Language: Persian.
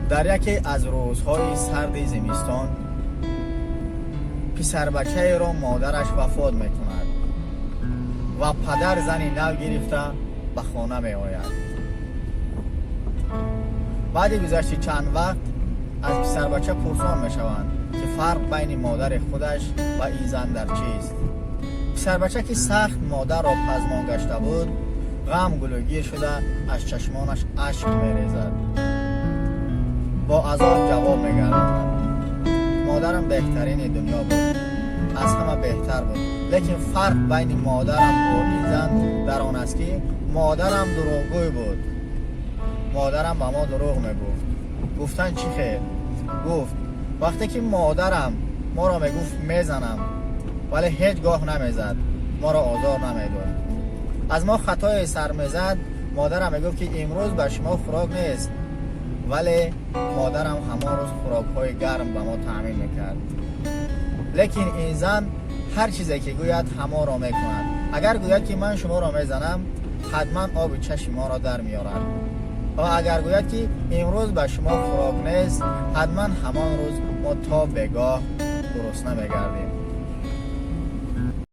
در یکی از روزهای سرد زمستان پسر بچه را مادرش وفات میکند و پدر زنی نو گرفته به خانه می آید. بعد گذشت چند وقت از پسر بچه پرسان می شوند که فرق بین مادر خودش و این زن در چیست. پسر بچه که سخت مادر را پزمان گشته بود غم گلوگیر شده از چشمانش اشک می ریزد. با عذاب جواب می گردد مادرم بهترین دنیا بود، از همه بهتر بود، لیکن فرق بین مادرم و این زن در آن است که مادرم دروغگوی بود. مادرم به ما دروغ میگفت. گفتن چی خیر؟ گفت وقتی که مادرم ما را میگفت میزنم ولی هیچ گاه نمیزد، ما را آزار نمیداد. از ما خطای سر میزد، مادرم میگفت که امروز به شما خوراک نیست، ولی مادرم همان روز خوراک‌های گرم به ما تأمین میکرد. لیکن این زن هر چیزی که گوید همه را میکند. اگر گوید که من شما را میزنم، حتما آب چشم ما را در میارد. و اگر گوید که امروز به شما خوراک نیست، حتما همان روز ما تا بگاه گرسنه میگردیم.